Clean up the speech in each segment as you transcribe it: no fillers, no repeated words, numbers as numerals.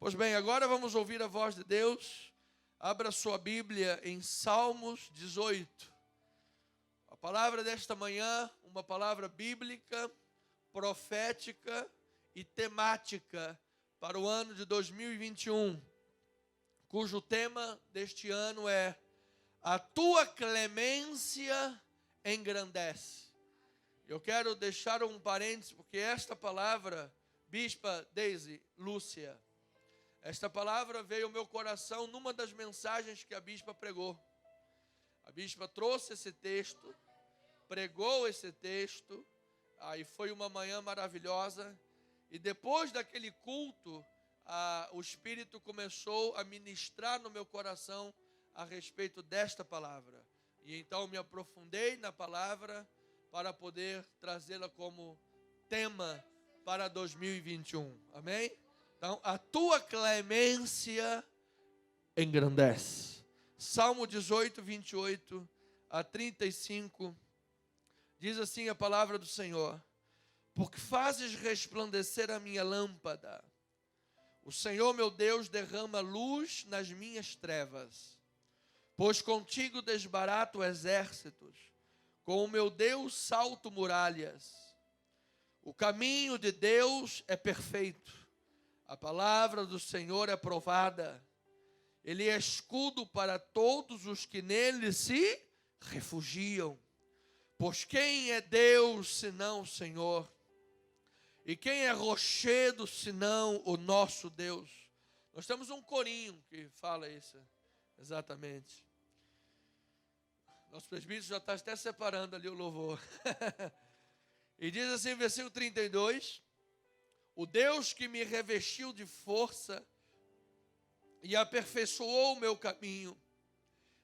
Pois bem, agora vamos ouvir a voz de Deus. Abra sua Bíblia em Salmos 18. A palavra desta manhã, uma palavra bíblica, profética e temática para o ano de 2021, cujo tema deste ano é A Tua Clemência Engrandece. Eu quero deixar um parênteses, porque esta palavra, Bispa Daisy Lúcia, esta palavra veio ao meu coração numa das mensagens que a bispa pregou. A bispa trouxe esse texto, pregou esse texto, aí foi uma manhã maravilhosa, e depois daquele culto, o Espírito começou a ministrar no meu coração a respeito desta palavra. E então me aprofundei na palavra para poder trazê-la como tema para 2021. Amém? Então, a tua clemência engrandece. Salmo 18, 28 a 35, diz assim a palavra do Senhor: porque fazes resplandecer a minha lâmpada, o Senhor meu Deus derrama luz nas minhas trevas, pois contigo desbarato exércitos, com o meu Deus salto muralhas. O caminho de Deus é perfeito, a palavra do Senhor é provada. Ele é escudo para todos os que nele se refugiam. Pois quem é Deus senão o Senhor? E quem é rochedo senão o nosso Deus? Nós temos um corinho que fala isso exatamente. Nosso presbítero já está até separando ali o louvor. E diz assim, versículo 32, o Deus que me revestiu de força e aperfeiçoou o meu caminho,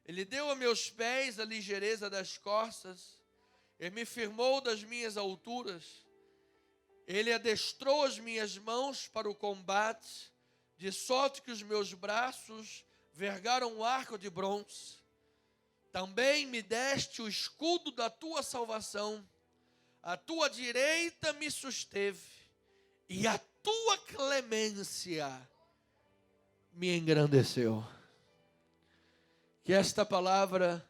Ele deu a meus pés a ligeireza das costas, Ele me firmou das minhas alturas, Ele adestrou as minhas mãos para o combate, de sorte que os meus braços vergaram um arco de bronze. Também me deste o escudo da tua salvação, a tua direita me susteve, e a tua clemência me engrandeceu. Que esta palavra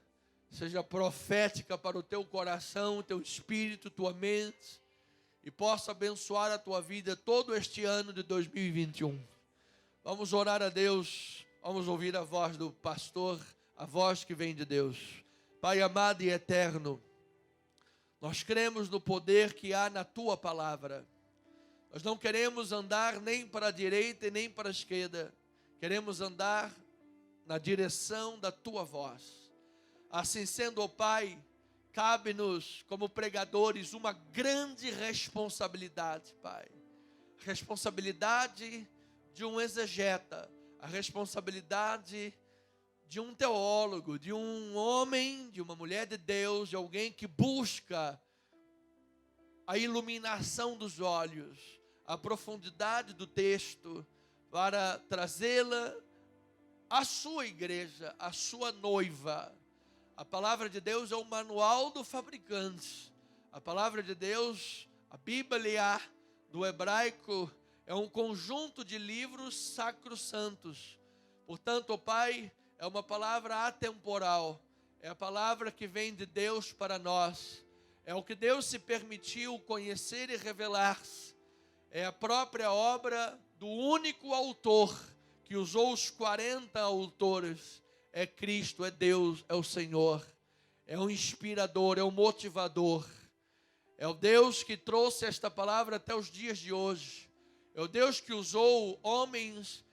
seja profética para o teu coração, teu espírito, tua mente, e possa abençoar a tua vida todo este ano de 2021. Vamos orar a Deus, vamos ouvir a voz do pastor, a voz que vem de Deus. Pai amado e eterno, nós cremos no poder que há na tua palavra. Nós não queremos andar nem para a direita e nem para a esquerda. Queremos andar na direção da tua voz. Assim sendo, ó Pai, cabe-nos como pregadores uma grande responsabilidade, Pai. A responsabilidade de um exegeta, a responsabilidade de um teólogo, de um homem, de uma mulher de Deus, de alguém que busca a iluminação dos olhos, a profundidade do texto, para trazê-la à sua igreja, à sua noiva. A palavra de Deus é o manual do fabricante. A palavra de Deus, a Bíblia do hebraico, é um conjunto de livros sacrossantos. Portanto, ó Pai, é uma palavra atemporal. É a palavra que vem de Deus para nós. É o que Deus se permitiu conhecer e revelar-se. É a própria obra do único autor que usou os 40 autores. É Cristo, é Deus, é o Senhor. É o inspirador, é o motivador. É o Deus que trouxe esta palavra até os dias de hoje. É o Deus que usou homens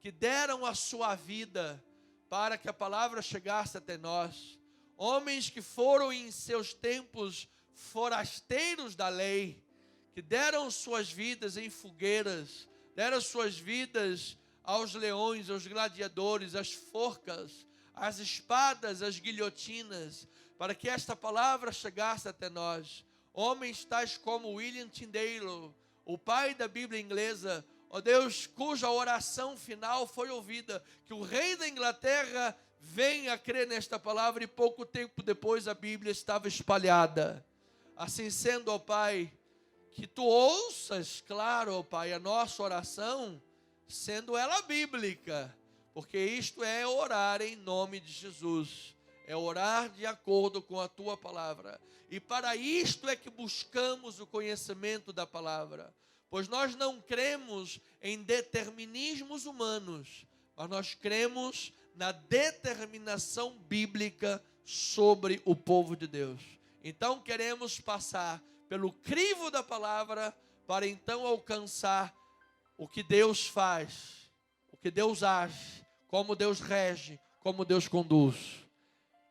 que deram a sua vida para que a palavra chegasse até nós. Homens que foram em seus tempos forasteiros da lei, que deram suas vidas em fogueiras, deram suas vidas aos leões, aos gladiadores, às forcas, às espadas, às guilhotinas, para que esta palavra chegasse até nós. Homens tais como William Tyndale, o pai da Bíblia inglesa, ó Deus, cuja oração final foi ouvida, que o rei da Inglaterra venha a crer nesta palavra, e pouco tempo depois a Bíblia estava espalhada. Assim sendo, ó Pai, que Tu ouças, claro, ó Pai, a nossa oração, sendo ela bíblica, porque isto é orar em nome de Jesus, é orar de acordo com a tua palavra. E para isto é que buscamos o conhecimento da palavra, pois nós não cremos em determinismos humanos, mas nós cremos na determinação bíblica sobre o povo de Deus. Então queremos passar pelo crivo da palavra para então alcançar o que Deus faz, o que Deus age, como Deus rege, como Deus conduz.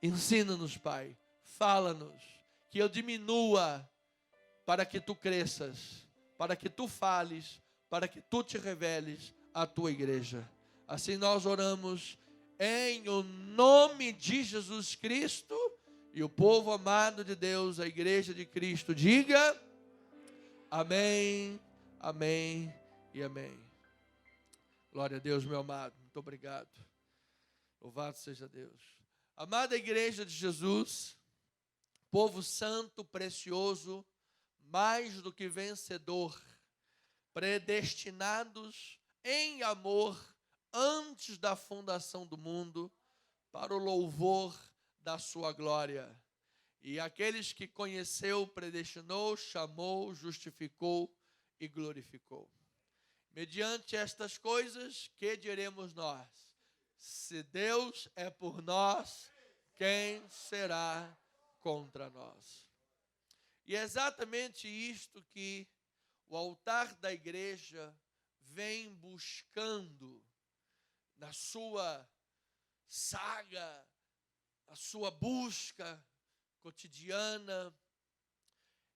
Ensina-nos, Pai, fala-nos, que eu diminua para que tu cresças, para que tu fales, para que tu te reveles à tua igreja. Assim nós oramos em o nome de Jesus Cristo, e o povo amado de Deus, a igreja de Cristo, diga amém, amém e amém. Glória a Deus, meu amado, muito obrigado. Louvado seja Deus. Amada igreja de Jesus, povo santo, precioso, mais do que vencedor, predestinados em amor antes da fundação do mundo, para o louvor da sua glória. E aqueles que conheceu, predestinou, chamou, justificou e glorificou. Mediante estas coisas, que diremos nós? Se Deus é por nós, quem será contra nós? E é exatamente isto que o altar da igreja vem buscando na sua saga, a sua busca cotidiana,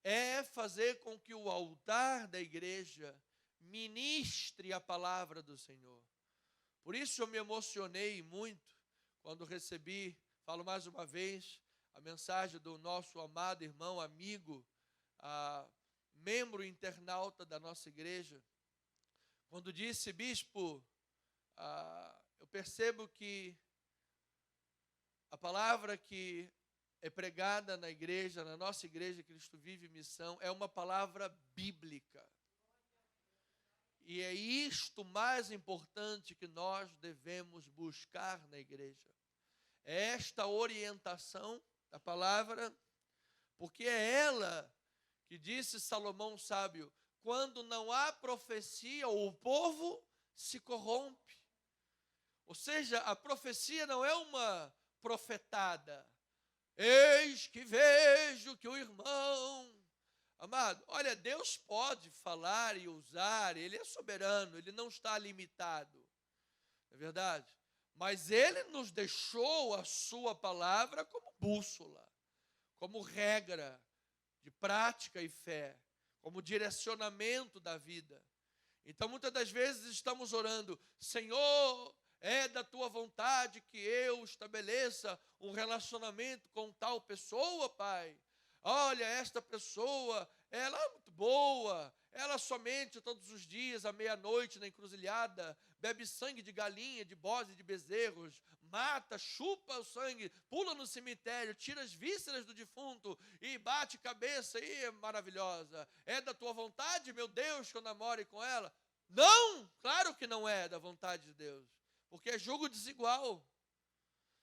é fazer com que o altar da igreja ministre a palavra do Senhor. Por isso eu me emocionei muito quando recebi, falo mais uma vez, a mensagem do nosso amado irmão, amigo, membro internauta da nossa igreja, quando disse: bispo, eu percebo que a palavra que é pregada na igreja, na nossa igreja Cristo Vive Missão, é uma palavra bíblica. E é isto mais importante que nós devemos buscar na igreja. É esta orientação da palavra, porque é ela que disse Salomão sábio: quando não há profecia, o povo se corrompe. Ou seja, a profecia não é uma profetada. Eis que vejo que o irmão... Amado, olha, Deus pode falar e usar, Ele é soberano, Ele não está limitado, não é verdade? Mas Ele nos deixou a sua palavra como bússola, como regra de prática e fé, como direcionamento da vida. Então, muitas das vezes estamos orando: Senhor, é da tua vontade que eu estabeleça um relacionamento com tal pessoa, Pai. Olha, esta pessoa, ela é muito boa, ela somente todos os dias, à meia-noite, na encruzilhada, bebe sangue de galinha, de bode e de bezerros, mata, chupa o sangue, pula no cemitério, tira as vísceras do defunto e bate cabeça, e é maravilhosa. É da tua vontade, meu Deus, que eu namore com ela? Não, claro que não é da vontade de Deus, porque é julgo desigual.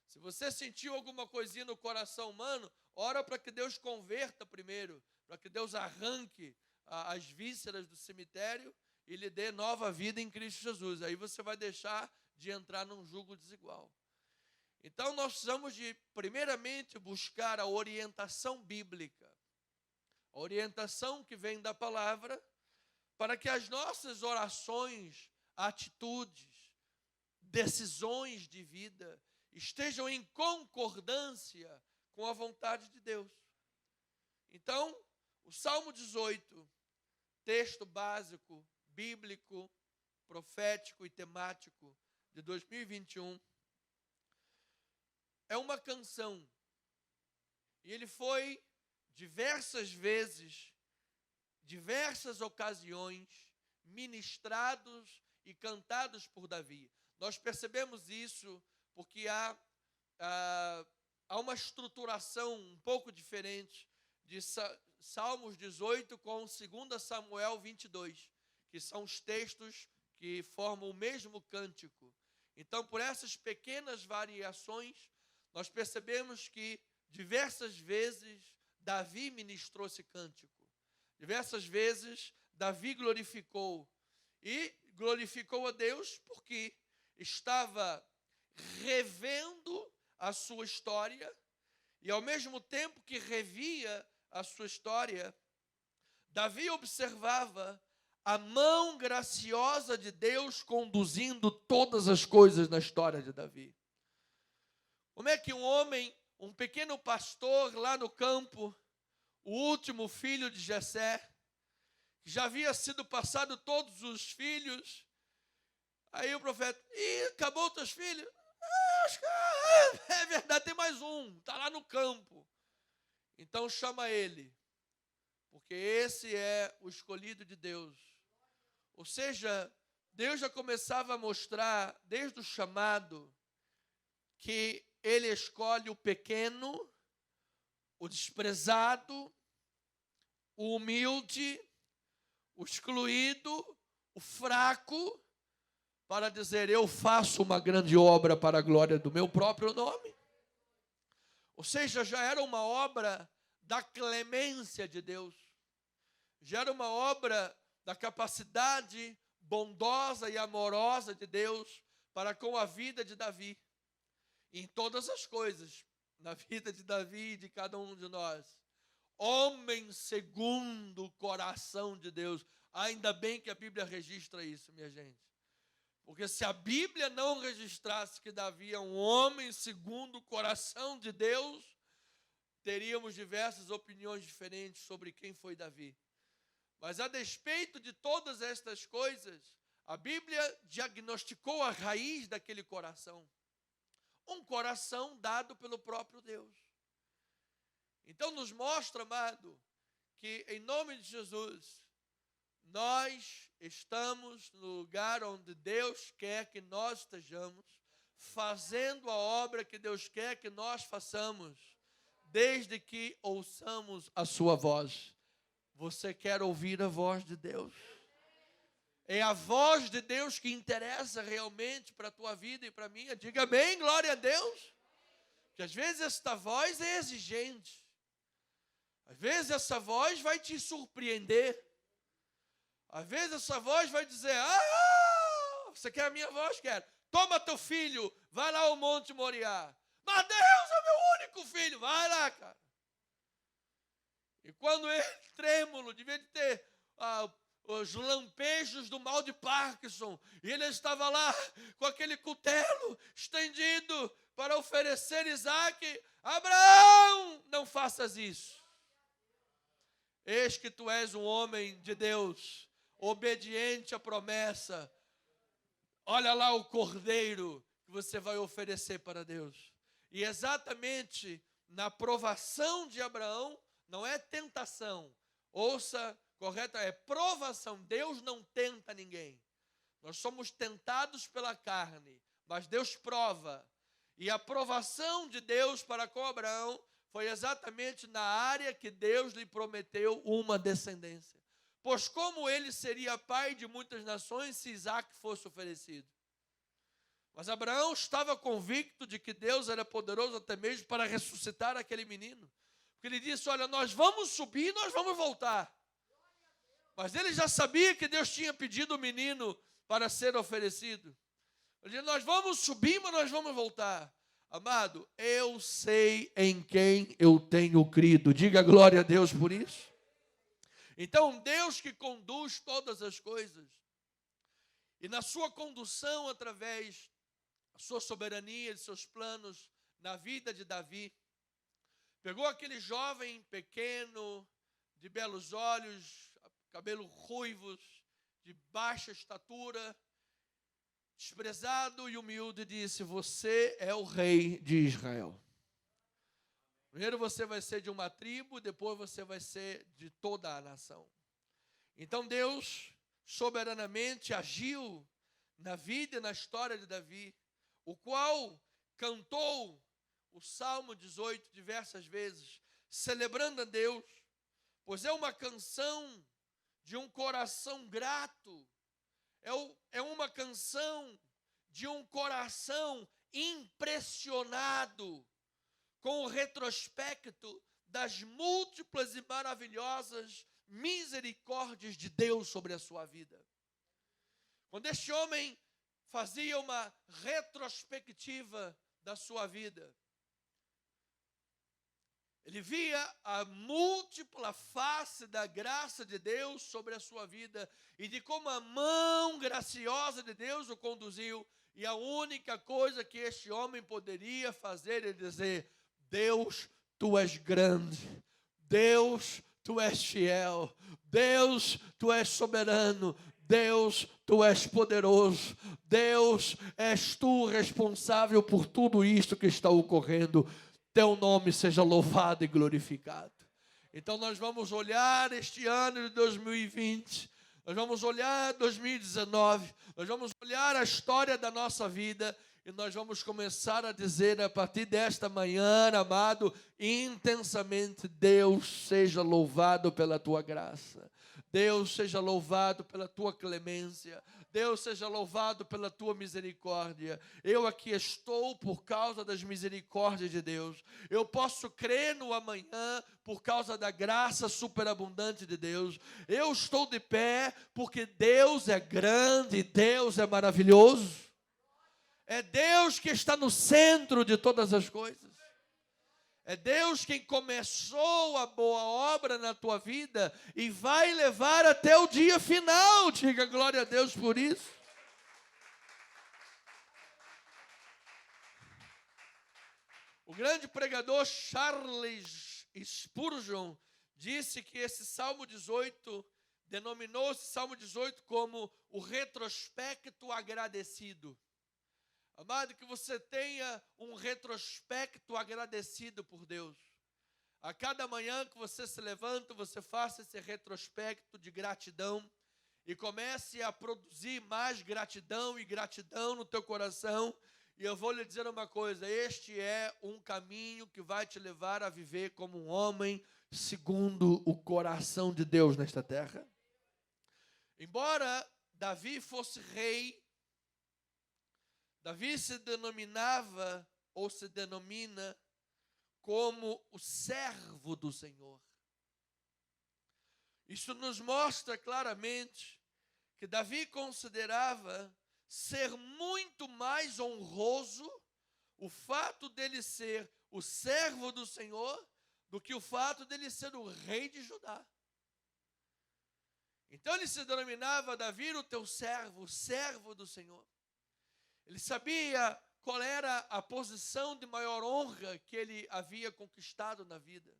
Se você sentiu alguma coisinha no coração humano, ora para que Deus converta primeiro, para que Deus arranque as vísceras do cemitério e lhe dê nova vida em Cristo Jesus. Aí você vai deixar de entrar num julgo desigual. Então nós precisamos de, primeiramente, buscar a orientação bíblica, a orientação que vem da palavra, para que as nossas orações, atitudes, decisões de vida estejam em concordância com a vontade de Deus. Então, o Salmo 18, texto básico, bíblico, profético e temático de 2021, é uma canção. E ele foi diversas vezes, diversas ocasiões, ministrados e cantados por Davi. Nós percebemos isso porque há uma estruturação um pouco diferente de Salmos 18 com 2 Samuel 22, que são os textos que formam o mesmo cântico. Então, por essas pequenas variações, nós percebemos que diversas vezes Davi ministrou esse cântico. Diversas vezes Davi glorificou. E glorificou a Deus porque estava revendo a sua história, e ao mesmo tempo que revia a sua história, Davi observava a mão graciosa de Deus conduzindo todas as coisas na história de Davi. Como é que um homem, um pequeno pastor lá no campo, o último filho de Jessé, que já havia sido passado todos os filhos, aí o profeta, acabou os teus filhos? Acho que é verdade, tem mais um, está lá no campo. Então chama ele, porque esse é o escolhido de Deus. Ou seja, Deus já começava a mostrar, desde o chamado, que ele escolhe o pequeno, o desprezado, o humilde, o excluído, o fraco, para dizer, eu faço uma grande obra para a glória do meu próprio nome. Ou seja, já era uma obra da clemência de Deus. Já era uma obra da capacidade bondosa e amorosa de Deus para com a vida de Davi. Em todas as coisas, na vida de Davi e de cada um de nós. Homem segundo o coração de Deus. Ainda bem que a Bíblia registra isso, minha gente. Porque se a Bíblia não registrasse que Davi é um homem segundo o coração de Deus, teríamos diversas opiniões diferentes sobre quem foi Davi. Mas a despeito de todas estas coisas, a Bíblia diagnosticou a raiz daquele coração. Um coração dado pelo próprio Deus. Então nos mostra, amado, que em nome de Jesus, nós estamos no lugar onde Deus quer que nós estejamos, fazendo a obra que Deus quer que nós façamos, desde que ouçamos a sua voz. Você quer ouvir a voz de Deus? É a voz de Deus que interessa realmente para a tua vida e para a minha. Diga amém, glória a Deus. Porque às vezes esta voz é exigente. Às vezes essa voz vai te surpreender. Às vezes essa voz vai dizer, você quer a minha voz? Quero. Toma teu filho, vai lá ao Monte Moriá. Mas Deus é meu único filho, vai lá, cara. E quando ele, trêmulo, devia de ter os lampejos do mal de Parkinson, e ele estava lá com aquele cutelo estendido para oferecer Isaque. Abraão, não faças isso. Eis que tu és um homem de Deus, obediente à promessa. Olha lá o cordeiro que você vai oferecer para Deus. E exatamente na provação de Abraão, não é tentação. Ouça, correto? É provação. Deus não tenta ninguém. Nós somos tentados pela carne, mas Deus prova. E a provação de Deus para com Abraão foi exatamente na área que Deus lhe prometeu uma descendência. Pois como ele seria pai de muitas nações se Isaque fosse oferecido? Mas Abraão estava convicto de que Deus era poderoso até mesmo para ressuscitar aquele menino. Porque ele disse, olha, nós vamos subir e nós vamos voltar. Mas ele já sabia que Deus tinha pedido o menino para ser oferecido. Ele disse, nós vamos subir, mas nós vamos voltar. Amado, eu sei em quem eu tenho crido. Diga glória a Deus por isso. Então, Deus que conduz todas as coisas. E na sua condução, através da sua soberania, de seus planos, na vida de Davi, pegou aquele jovem pequeno, de belos olhos, cabelo ruivos, de baixa estatura, desprezado e humilde, e disse, você é o rei de Israel. Primeiro você vai ser de uma tribo, depois você vai ser de toda a nação. Então Deus soberanamente agiu na vida e na história de Davi, o qual cantou o Salmo 18 diversas vezes, celebrando a Deus, pois é uma canção de um coração grato, É uma canção de um coração impressionado com o retrospecto das múltiplas e maravilhosas misericórdias de Deus sobre a sua vida. Quando este homem fazia uma retrospectiva da sua vida, ele via a múltipla face da graça de Deus sobre a sua vida e de como a mão graciosa de Deus o conduziu. E a única coisa que este homem poderia fazer é dizer: Deus, Tu és grande. Deus, Tu és fiel. Deus, Tu és soberano. Deus, Tu és poderoso. Deus, és Tu responsável por tudo isto que está ocorrendo. Teu nome seja louvado e glorificado. Então nós vamos olhar este ano de 2020, nós vamos olhar 2019, nós vamos olhar a história da nossa vida e nós vamos começar a dizer a partir desta manhã, amado, intensamente: Deus seja louvado pela Tua graça. Deus seja louvado pela Tua clemência. Deus seja louvado pela Tua misericórdia. Eu aqui estou por causa das misericórdias de Deus. Eu posso crer no amanhã por causa da graça superabundante de Deus. Eu estou de pé porque Deus é grande, Deus é maravilhoso. É Deus que está no centro de todas as coisas. É Deus quem começou a boa obra na tua vida e vai levar até o dia final. Diga glória a Deus por isso. O grande pregador Charles Spurgeon disse que esse Salmo 18, denominou esse Salmo 18 como o retrospecto agradecido. Amado, que você tenha um retrospecto agradecido por Deus. A cada manhã que você se levanta, você faça esse retrospecto de gratidão e comece a produzir mais gratidão e gratidão no teu coração. E eu vou lhe dizer uma coisa: este é um caminho que vai te levar a viver como um homem segundo o coração de Deus nesta terra. Embora Davi fosse rei, Davi se denominava ou se denomina como o servo do Senhor. Isso nos mostra claramente que Davi considerava ser muito mais honroso o fato dele ser o servo do Senhor do que o fato dele ser o rei de Judá. Então ele se denominava: Davi, o teu servo, o servo do Senhor. Ele sabia qual era a posição de maior honra que ele havia conquistado na vida.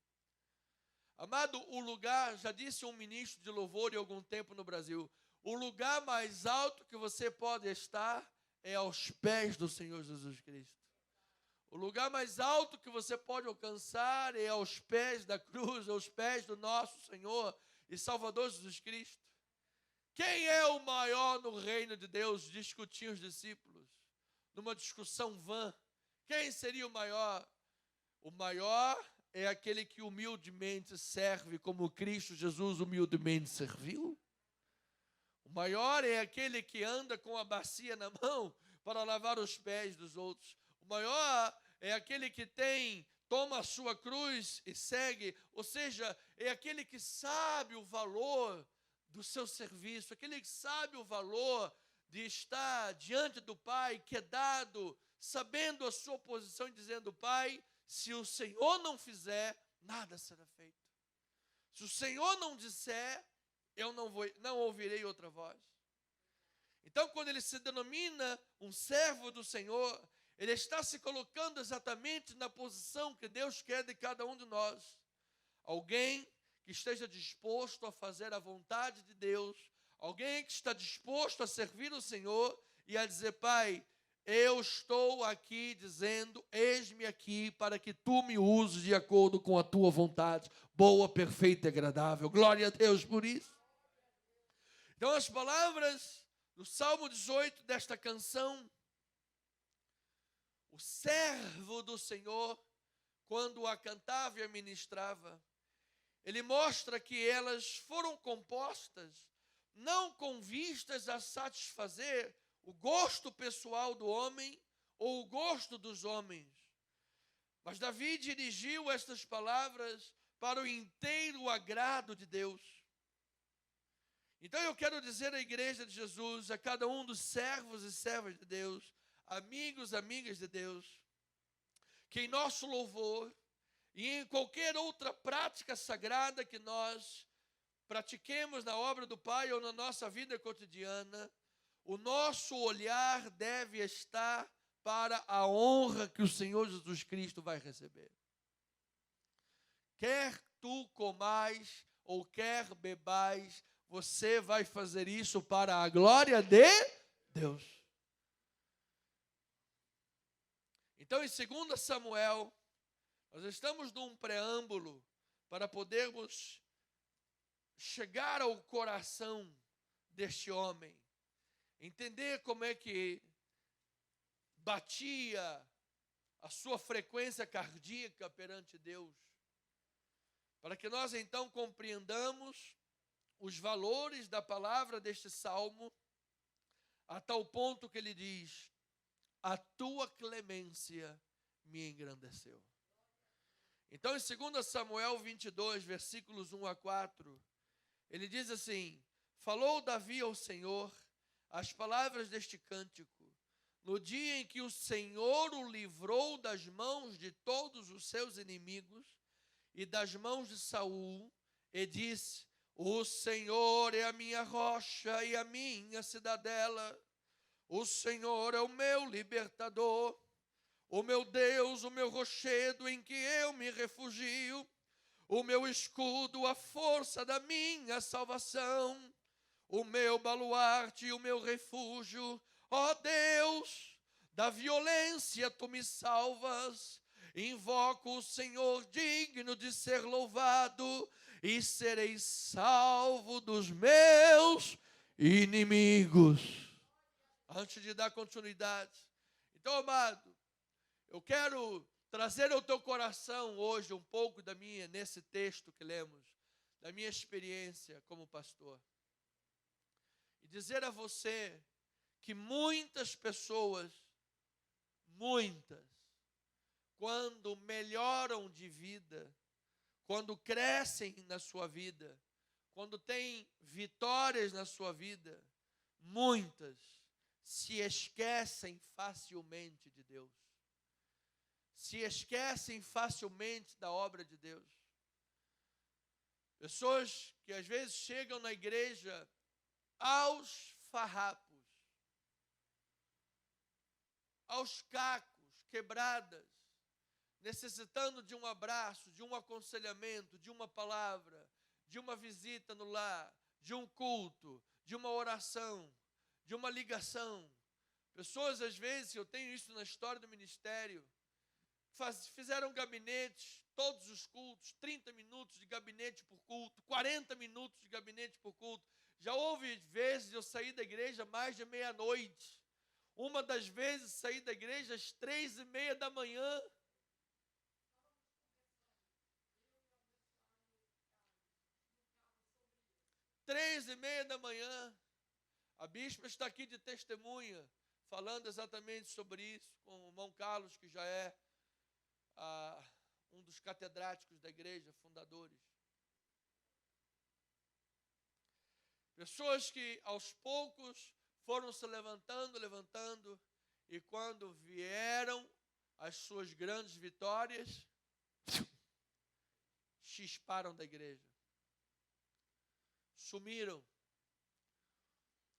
Amado, o lugar, já disse um ministro de louvor em algum tempo no Brasil, o lugar mais alto que você pode estar é aos pés do Senhor Jesus Cristo. O lugar mais alto que você pode alcançar é aos pés da cruz, aos pés do nosso Senhor e Salvador Jesus Cristo. Quem é o maior no reino de Deus? Discutiam os discípulos numa discussão vã. Quem seria o maior? O maior é aquele que humildemente serve como Cristo Jesus humildemente serviu. O maior é aquele que anda com a bacia na mão para lavar os pés dos outros. O maior é aquele que toma a sua cruz e segue. Ou seja, é aquele que sabe o valor do seu serviço, aquele que sabe o valor de estar diante do Pai, quedado, sabendo a sua posição e dizendo: Pai, se o Senhor não fizer, nada será feito. Se o Senhor não disser, eu não ouvirei outra voz. Então, quando ele se denomina um servo do Senhor, ele está se colocando exatamente na posição que Deus quer de cada um de nós. Alguém que esteja disposto a fazer a vontade de Deus, alguém que está disposto a servir o Senhor e a dizer: Pai, eu estou aqui dizendo, eis-me aqui para que Tu me uses de acordo com a Tua vontade, boa, perfeita e agradável. Glória a Deus por isso. Então as palavras do Salmo 18 desta canção, o servo do Senhor, quando a cantava e a ministrava, ele mostra que elas foram compostas não com vistas a satisfazer o gosto pessoal do homem ou o gosto dos homens. Mas Davi dirigiu estas palavras para o inteiro agrado de Deus. Então eu quero dizer à igreja de Jesus, a cada um dos servos e servas de Deus, amigos, amigas de Deus, que em nosso louvor e em qualquer outra prática sagrada que nós pratiquemos na obra do Pai ou na nossa vida cotidiana, o nosso olhar deve estar para a honra que o Senhor Jesus Cristo vai receber. Quer tu comais ou quer bebais, você vai fazer isso para a glória de Deus. Então, em 2 Samuel, nós estamos num preâmbulo para podermos chegar ao coração deste homem, entender como é que batia a sua frequência cardíaca perante Deus, para que nós então compreendamos os valores da palavra deste salmo, a tal ponto que ele diz: a tua clemência me engrandeceu. Então, em 2 Samuel 22, versículos 1 a 4, ele diz assim: falou Davi ao Senhor as palavras deste cântico, no dia em que o Senhor o livrou das mãos de todos os seus inimigos e das mãos de Saul, e disse: o Senhor é a minha rocha e a minha cidadela, o Senhor é o meu libertador, o meu Deus, o meu rochedo em que eu me refugio, o meu escudo, a força da minha salvação, o meu baluarte e o meu refúgio. Ó Deus, da violência tu me salvas. Invoco o Senhor digno de ser louvado, e serei salvo dos meus inimigos. Antes de dar continuidade, então, amado, eu quero trazer ao teu coração hoje um pouco nesse texto que lemos, da minha experiência como pastor. E dizer a você que muitas pessoas, quando melhoram de vida, quando crescem na sua vida, quando têm vitórias na sua vida, muitas se esquecem facilmente de Deus. Se esquecem facilmente da obra de Deus. Pessoas que às vezes chegam na igreja aos farrapos, aos cacos, quebradas, necessitando de um abraço, de um aconselhamento, de uma palavra, de uma visita no lar, de um culto, de uma oração, de uma ligação. Pessoas, às vezes, eu tenho isso na história do ministério, fizeram gabinetes, todos os cultos, 30 minutos de gabinete por culto, 40 minutos de gabinete por culto. Já houve vezes eu saí da igreja mais de meia-noite. Uma das vezes saí da igreja às 3:30 da manhã. Três e meia da manhã. A bispa está aqui de testemunha, falando exatamente sobre isso, com o irmão Carlos, que já é um dos catedráticos da igreja, fundadores. Pessoas que aos poucos foram se levantando, e quando vieram as suas grandes vitórias, chisparam da igreja. Sumiram.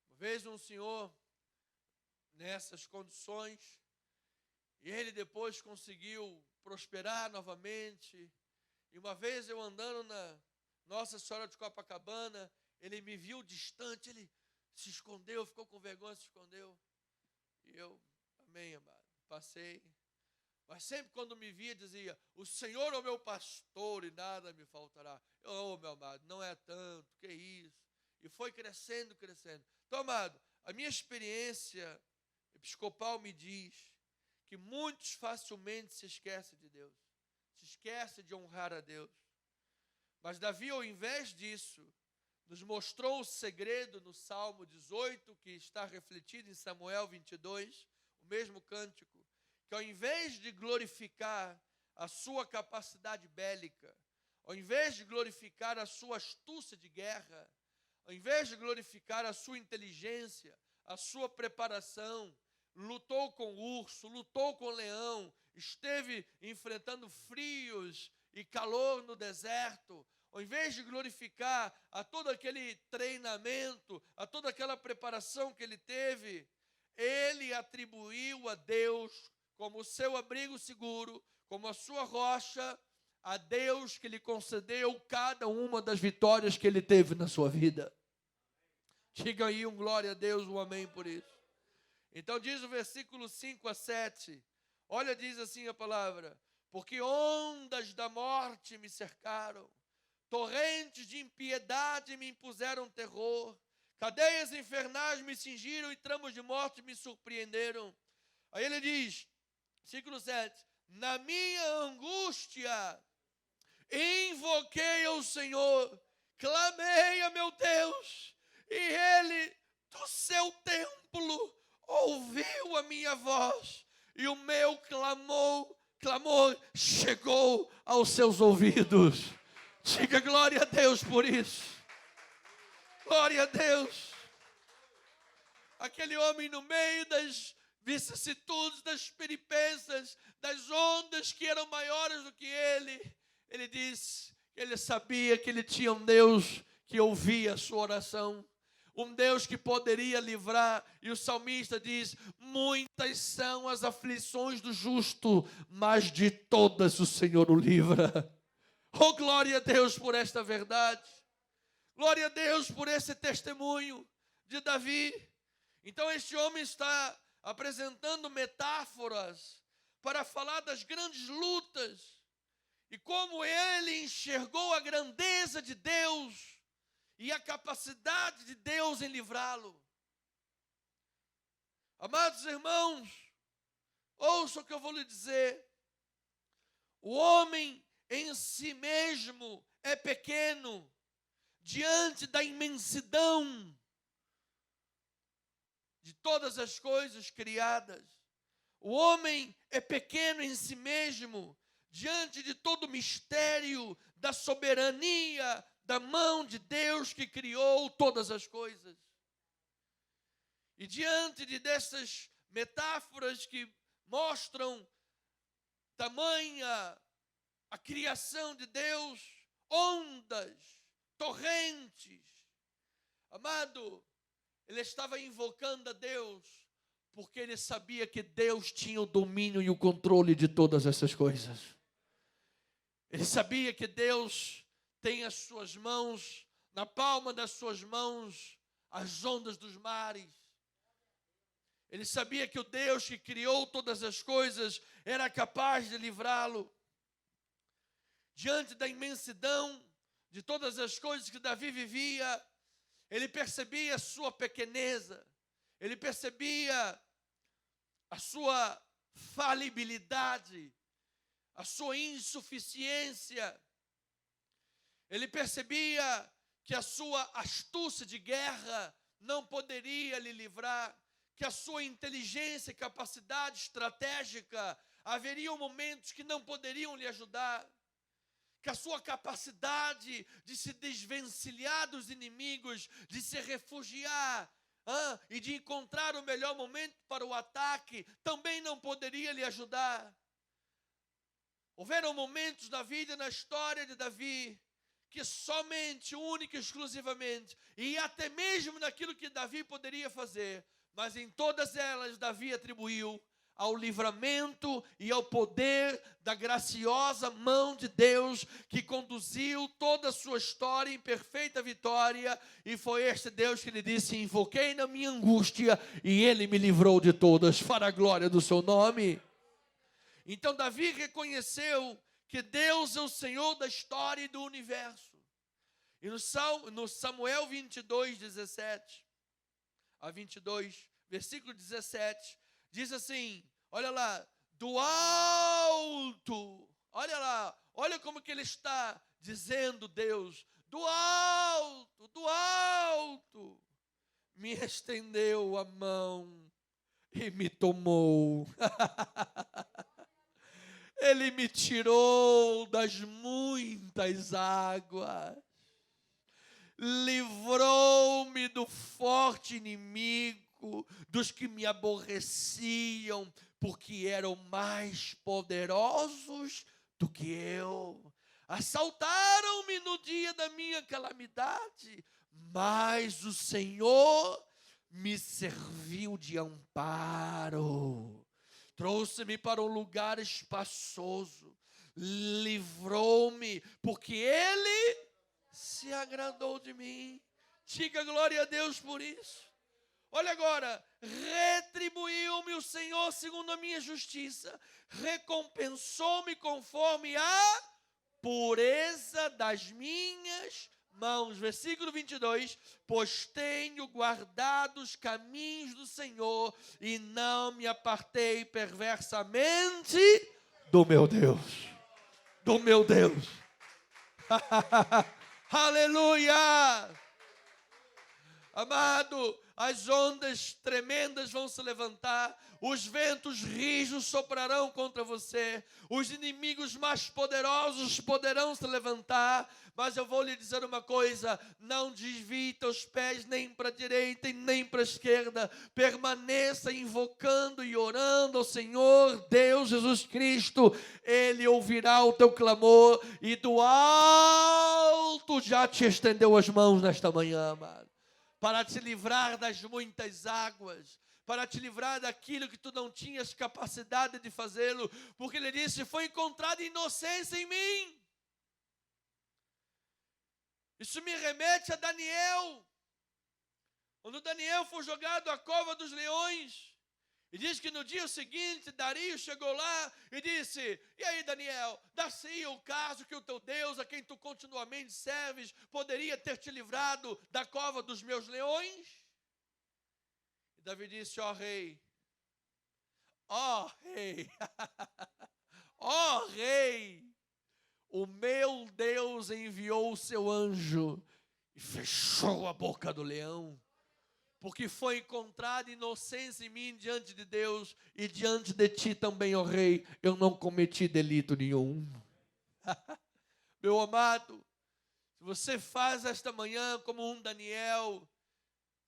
Uma vez um senhor, nessas condições, e ele depois conseguiu prosperar novamente. E uma vez eu andando na Nossa Senhora de Copacabana, ele me viu distante, ele se escondeu, ficou com vergonha, se escondeu. E eu, amém, amado, passei. Mas sempre quando me via, dizia: o Senhor é o meu pastor e nada me faltará. Eu, meu amado, não é tanto, que isso. E foi crescendo. Então, amado, a minha experiência episcopal me diz que muitos facilmente se esquecem de Deus, se esquecem de honrar a Deus. Mas Davi, ao invés disso, nos mostrou o segredo no Salmo 18, que está refletido em Samuel 22, o mesmo cântico, que ao invés de glorificar a sua capacidade bélica, ao invés de glorificar a sua astúcia de guerra, ao invés de glorificar a sua inteligência, a sua preparação, lutou com o urso, lutou com o leão, esteve enfrentando frios e calor no deserto, ao invés de glorificar a todo aquele treinamento, a toda aquela preparação que ele teve, ele atribuiu a Deus como o seu abrigo seguro, como a sua rocha, a Deus que lhe concedeu cada uma das vitórias que ele teve na sua vida. Diga aí um glória a Deus, um amém por isso. Então diz o versículo 5 a 7, olha, diz assim a palavra: porque ondas da morte me cercaram, torrentes de impiedade me impuseram terror, cadeias infernais me cingiram e tramos de morte me surpreenderam. Aí ele diz, versículo 7, na minha angústia invoquei ao Senhor, clamei a meu Deus, e ele do seu templo ouviu a minha voz, e o meu clamor chegou aos seus ouvidos. Diga glória a Deus por isso. Glória a Deus. Aquele homem no meio das vicissitudes, das peripécias, das ondas que eram maiores do que ele disse que ele sabia que ele tinha um Deus que ouvia a sua oração, um Deus que poderia livrar, e o salmista diz, muitas são as aflições do justo, mas de todas o Senhor o livra. Oh, glória a Deus por esta verdade, glória a Deus por esse testemunho de Davi. Então este homem está apresentando metáforas para falar das grandes lutas, e como ele enxergou a grandeza de Deus, e a capacidade de Deus em livrá-lo. Amados irmãos, ouça o que eu vou lhe dizer. O homem em si mesmo é pequeno diante da imensidão de todas as coisas criadas. O homem é pequeno em si mesmo diante de todo o mistério da soberania da mão de Deus que criou todas as coisas. E diante dessas metáforas que mostram tamanha a criação de Deus, ondas, torrentes, amado, ele estava invocando a Deus, porque ele sabia que Deus tinha o domínio e o controle de todas essas coisas. Ele sabia que Deus tem as suas mãos, na palma das suas mãos, as ondas dos mares. Ele sabia que o Deus que criou todas as coisas era capaz de livrá-lo. Diante da imensidão de todas as coisas que Davi vivia, ele percebia a sua pequeneza, ele percebia a sua falibilidade, a sua insuficiência. Ele percebia que a sua astúcia de guerra não poderia lhe livrar, que a sua inteligência e capacidade estratégica haveriam momentos que não poderiam lhe ajudar, que a sua capacidade de se desvencilhar dos inimigos, de se refugiar e de encontrar o melhor momento para o ataque, também não poderia lhe ajudar. Houveram momentos na vida e na história de Davi que somente, única e exclusivamente, e até mesmo naquilo que Davi poderia fazer, mas em todas elas Davi atribuiu ao livramento e ao poder da graciosa mão de Deus que conduziu toda a sua história em perfeita vitória, e foi este Deus que lhe disse, invoquei na minha angústia e ele me livrou de todas, para a glória do seu nome. Então Davi reconheceu que Deus é o Senhor da história e do universo. E no Samuel 22, 17 a 22, versículo 17, diz assim, olha lá, do alto, olha lá, olha como que ele está dizendo Deus, do alto, me estendeu a mão e me tomou. Ele me tirou das muitas águas, livrou-me do forte inimigo, dos que me aborreciam, porque eram mais poderosos do que eu. Assaltaram-me no dia da minha calamidade, mas o Senhor me serviu de amparo. Trouxe-me para um lugar espaçoso, livrou-me, porque Ele se agradou de mim. Diga glória a Deus por isso. Olha agora, retribuiu-me o Senhor segundo a minha justiça, recompensou-me conforme a pureza das minhas mãos. Versículo 22, pois tenho guardado os caminhos do Senhor e não me apartei perversamente do meu Deus. Do meu Deus. Aleluia! Amado, as ondas tremendas vão se levantar, os ventos rijos soprarão contra você, os inimigos mais poderosos poderão se levantar, mas eu vou lhe dizer uma coisa: não desvie teus pés nem para a direita e nem para a esquerda, permaneça invocando e orando ao Senhor Deus Jesus Cristo, Ele ouvirá o teu clamor e do alto já te estendeu as mãos nesta manhã, amado, para te livrar das muitas águas, para te livrar daquilo que tu não tinhas capacidade de fazê-lo, porque Ele disse, foi encontrada inocência em mim. Isso me remete a Daniel, quando Daniel foi jogado à cova dos leões, e diz que no dia seguinte, Dario chegou lá e disse, e aí Daniel, dá-se o caso que o teu Deus, a quem tu continuamente serves, poderia ter te livrado da cova dos meus leões? E Davi disse, ó rei, ó rei, o meu Deus enviou o seu anjo e fechou a boca do leão, porque foi encontrada inocência em mim diante de Deus e diante de ti também, ó rei, eu não cometi delito nenhum. Meu amado, se você faz esta manhã como um Daniel,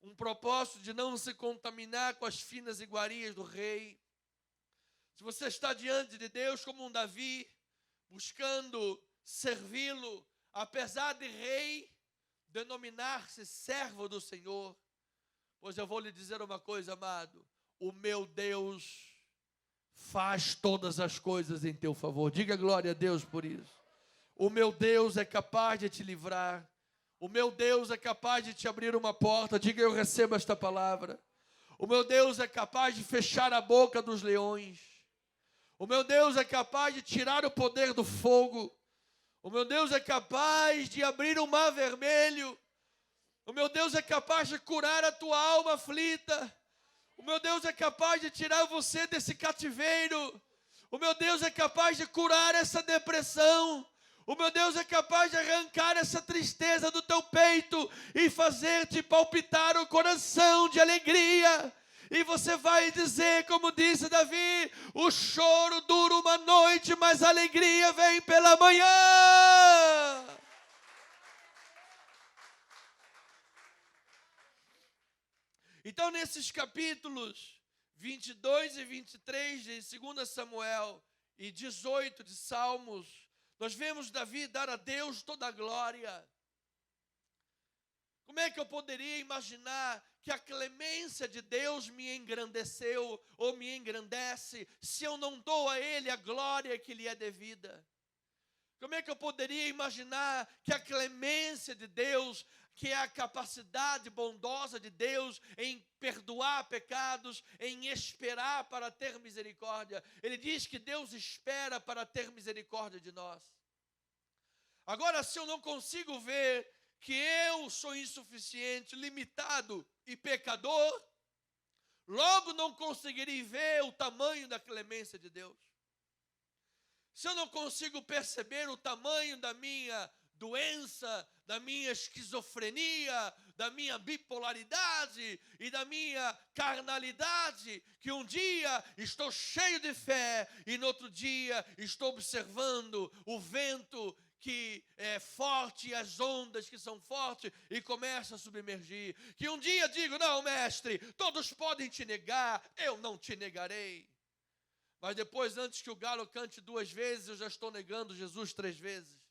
um propósito de não se contaminar com as finas iguarias do rei, se você está diante de Deus como um Davi, buscando servi-lo, apesar de rei, denominar-se servo do Senhor, pois eu vou lhe dizer uma coisa, amado, o meu Deus faz todas as coisas em teu favor. Diga glória a Deus por isso. O meu Deus é capaz de te livrar. O meu Deus é capaz de te abrir uma porta. Diga, eu recebo esta palavra. O meu Deus é capaz de fechar a boca dos leões. O meu Deus é capaz de tirar o poder do fogo. O meu Deus é capaz de abrir o mar vermelho. O meu Deus é capaz de curar a tua alma aflita. O meu Deus é capaz de tirar você desse cativeiro. O meu Deus é capaz de curar essa depressão. O meu Deus é capaz de arrancar essa tristeza do teu peito e fazer-te palpitar o coração de alegria. E você vai dizer, como disse Davi, o choro dura uma noite, mas a alegria vem pela manhã. Então, nesses capítulos 22 e 23 de 2 Samuel e 18 de Salmos, nós vemos Davi dar a Deus toda a glória. Como é que eu poderia imaginar que a clemência de Deus me engrandeceu ou me engrandece se eu não dou a Ele a glória que lhe é devida? Como é que eu poderia imaginar que a clemência de Deus, que é a capacidade bondosa de Deus em perdoar pecados, em esperar para ter misericórdia? Ele diz que Deus espera para ter misericórdia de nós. Agora, se eu não consigo ver que eu sou insuficiente, limitado e pecador, logo não conseguirei ver o tamanho da clemência de Deus. Se eu não consigo perceber o tamanho doença, da minha esquizofrenia, da minha bipolaridade e da minha carnalidade, que um dia estou cheio de fé e no outro dia estou observando o vento que é forte e as ondas que são fortes e começa a submergir. Que um dia digo, não, mestre, todos podem te negar, eu não te negarei. Mas depois, antes que o galo cante 2 vezes, eu já estou negando Jesus 3 vezes.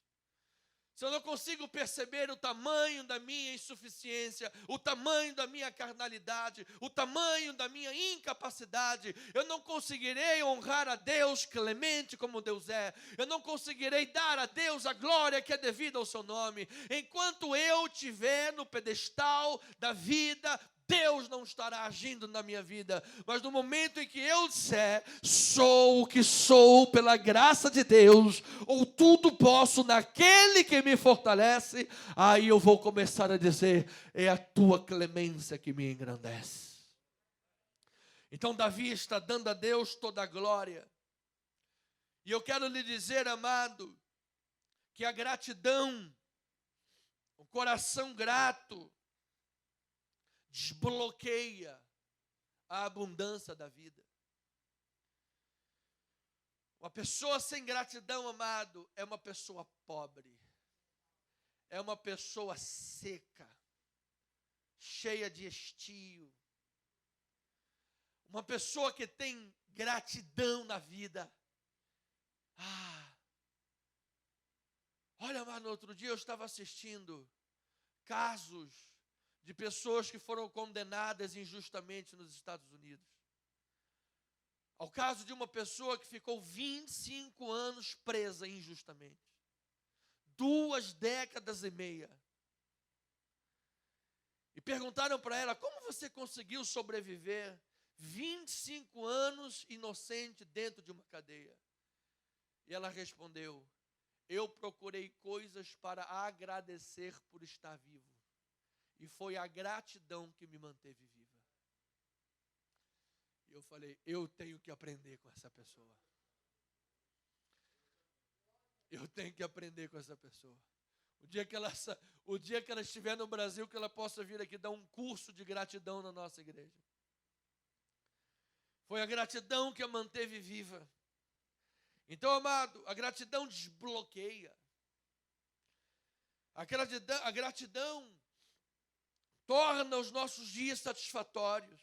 Se eu não consigo perceber o tamanho da minha insuficiência, o tamanho da minha carnalidade, o tamanho da minha incapacidade, eu não conseguirei honrar a Deus clemente como Deus é. Eu não conseguirei dar a Deus a glória que é devida ao seu nome. Enquanto eu estiver no pedestal da vida, Deus não estará agindo na minha vida. Mas no momento em que eu disser, sou o que sou pela graça de Deus, ou tudo posso naquele que me fortalece, aí eu vou começar a dizer, é a tua clemência que me engrandece. Então Davi está dando a Deus toda a glória. E eu quero lhe dizer, amado, que a gratidão, o coração grato, desbloqueia a abundância da vida. Uma pessoa sem gratidão, amado, é uma pessoa pobre. É uma pessoa seca, cheia de estio. Uma pessoa que tem gratidão na vida. Olha, amado, no outro dia eu estava assistindo casos de pessoas que foram condenadas injustamente nos Estados Unidos. Ao caso de uma pessoa que ficou 25 anos presa injustamente. 2 décadas e meia. E perguntaram para ela, como você conseguiu sobreviver 25 anos inocente dentro de uma cadeia? E ela respondeu, eu procurei coisas para agradecer por estar vivo. E foi a gratidão que me manteve viva. E eu falei, eu tenho que aprender com essa pessoa. Eu tenho que aprender com essa pessoa. O dia que ela estiver no Brasil, que ela possa vir aqui dar um curso de gratidão na nossa igreja. Foi a gratidão que a manteve viva. Então, amado, a gratidão desbloqueia. A gratidão torna os nossos dias satisfatórios.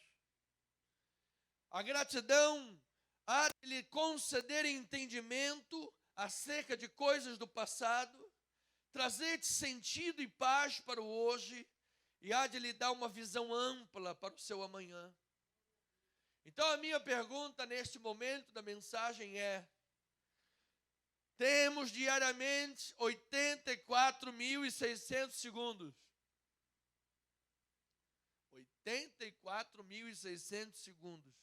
A gratidão há de lhe conceder entendimento acerca de coisas do passado, trazer-te sentido e paz para o hoje, e há de lhe dar uma visão ampla para o seu amanhã. Então a minha pergunta neste momento da mensagem é, temos diariamente 84.600 segundos. 84.600 segundos.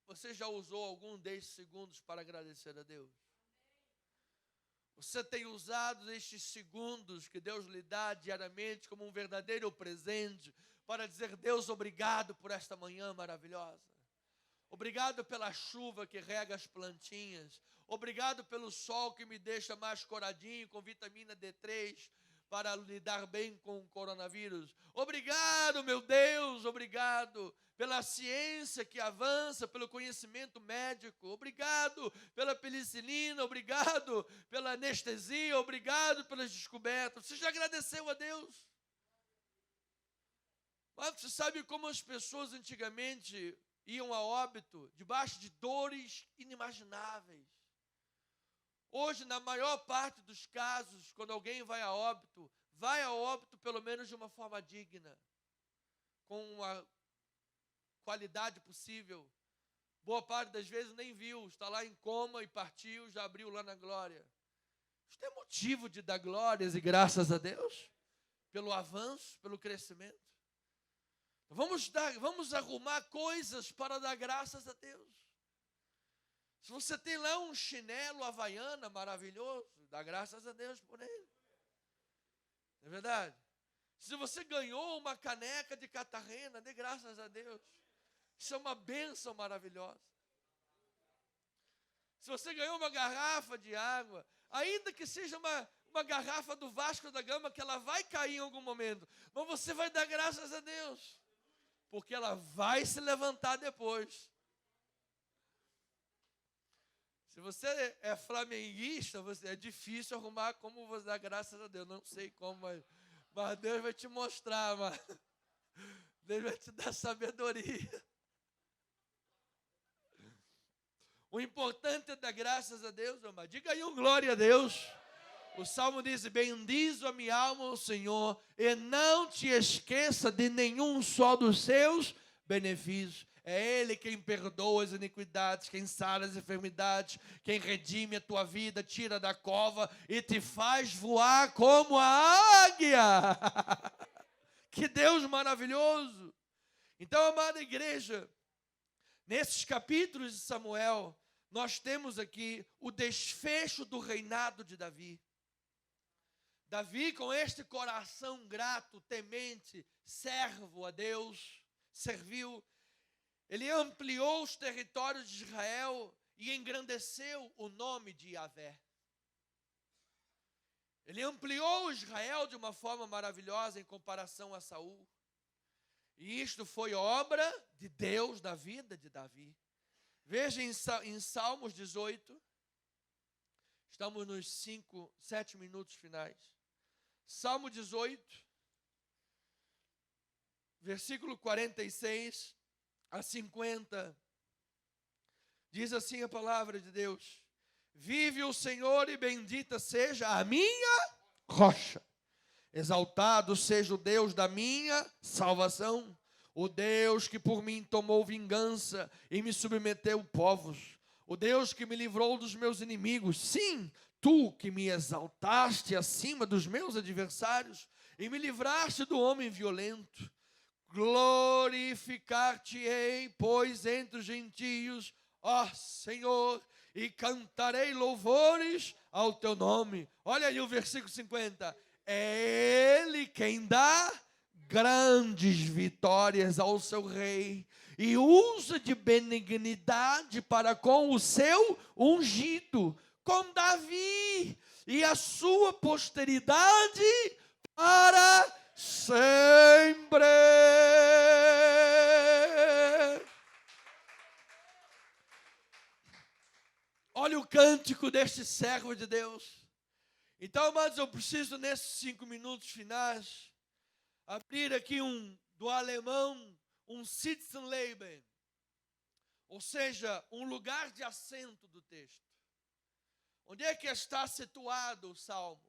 Você já usou algum destes segundos para agradecer a Deus? Você tem usado estes segundos que Deus lhe dá diariamente como um verdadeiro presente para dizer, Deus, obrigado por esta manhã maravilhosa. Obrigado pela chuva que rega as plantinhas. Obrigado pelo sol que me deixa mais coradinho com vitamina D3 para lidar bem com o coronavírus. Obrigado, meu Deus, obrigado pela ciência que avança, pelo conhecimento médico. Obrigado pela penicilina, obrigado pela anestesia, obrigado pelas descobertas. Você já agradeceu a Deus? Mas você sabe como as pessoas antigamente iam a óbito debaixo de dores inimagináveis. Hoje, na maior parte dos casos, quando alguém vai a óbito pelo menos de uma forma digna, com uma qualidade possível. Boa parte das vezes nem viu, está lá em coma e partiu, já abriu lá na glória. Isto é motivo de dar glórias e graças a Deus, pelo avanço, pelo crescimento. Vamos arrumar coisas para dar graças a Deus. Se você tem lá um chinelo havaiana maravilhoso, dá graças a Deus por ele. Não é verdade? Se você ganhou uma caneca de Catarrena, dê graças a Deus. Isso é uma bênção maravilhosa. Se você ganhou uma garrafa de água, ainda que seja uma uma garrafa do Vasco da Gama que ela vai cair em algum momento. Mas você vai dar graças a Deus, porque ela vai se levantar depois. Se você é flamenguista, é difícil arrumar como você dá graças a Deus. Não sei como, mas Deus vai te mostrar, mas Deus vai te dar sabedoria. O importante é dar graças a Deus, amado. Diga aí um glória a Deus. O Salmo diz: bendiz a minha alma o Senhor, e não te esqueça de nenhum só dos seus benefícios. É Ele quem perdoa as iniquidades, quem sara as enfermidades, quem redime a tua vida, tira da cova e te faz voar como a águia. Que Deus maravilhoso! Então, amada igreja, nesses capítulos de Samuel, nós temos aqui o desfecho do reinado de Davi. Davi, com este coração grato, temente, servo a Deus, serviu. Ele ampliou os territórios de Israel e engrandeceu o nome de Yahvé. Ele ampliou Israel de uma forma maravilhosa em comparação a Saul. E isto foi obra de Deus na vida de Davi. Veja em Salmos 18, estamos nos 7 minutos finais. Salmo 18, versículo 46 a 50, diz assim a palavra de Deus: vive o Senhor e bendita seja a minha rocha, exaltado seja o Deus da minha salvação, o Deus que por mim tomou vingança e me submeteu povos, o Deus que me livrou dos meus inimigos. Sim, tu que me exaltaste acima dos meus adversários e me livraste do homem violento. Glorificar-te-ei, pois, entre os gentios, ó Senhor, e cantarei louvores ao teu nome. Olha aí o versículo 50. É Ele quem dá grandes vitórias ao seu rei e usa de benignidade para com o seu ungido, com Davi e a sua posteridade para sempre. Olha o cântico deste servo de Deus. Então, amados, eu preciso nesses 5 minutos finais abrir aqui do alemão um Sitzenleben, ou seja, um lugar de assento do texto. Onde é que está situado o Salmo?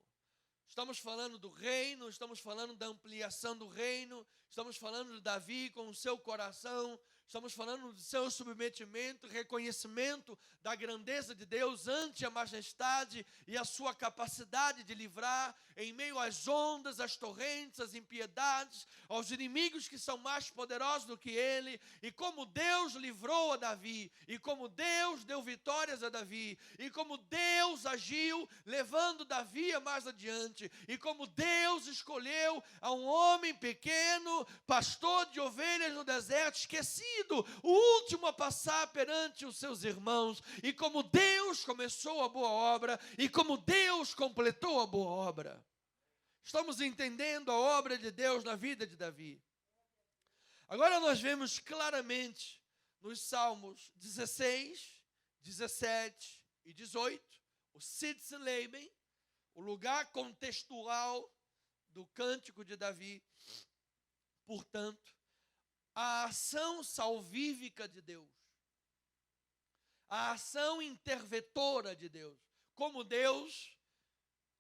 Estamos falando do reino, estamos falando da ampliação do reino, estamos falando de Davi com o seu coração, estamos falando do seu submetimento, reconhecimento da grandeza de Deus ante a majestade e a sua capacidade de livrar em meio às ondas, às torrentes, às impiedades, aos inimigos que são mais poderosos do que ele, e como Deus livrou a Davi, e como Deus deu vitórias a Davi, e como Deus agiu levando Davi a mais adiante, e como Deus escolheu a um homem pequeno, pastor de ovelhas no deserto, esquecido, o último a passar perante os seus irmãos, e como Deus começou a boa obra, e como Deus completou a boa obra. Estamos entendendo a obra de Deus na vida de Davi. Agora nós vemos claramente nos Salmos 16, 17 e 18, o Sitzenleben, o lugar contextual do cântico de Davi. Portanto, a ação salvífica de Deus, a ação interventora de Deus, como Deus,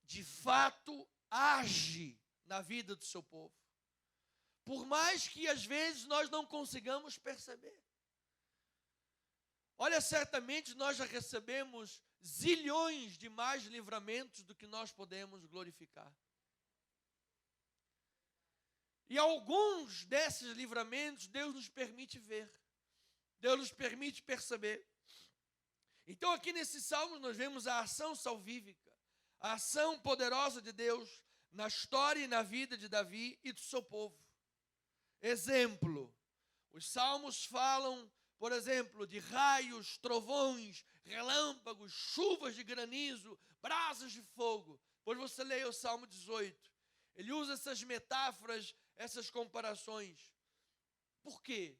de fato, age na vida do seu povo. Por mais que às vezes nós não consigamos perceber. Olha, certamente nós já recebemos zilhões de mais livramentos do que nós podemos glorificar. E alguns desses livramentos Deus nos permite ver. Deus nos permite perceber. Então aqui nesse salmo nós vemos a ação salvífica, a ação poderosa de Deus na história e na vida de Davi e do seu povo. Exemplo, os salmos falam, por exemplo, de raios, trovões, relâmpagos, chuvas de granizo, brasas de fogo. Depois você leia o Salmo 18. Ele usa essas metáforas, essas comparações. Por quê?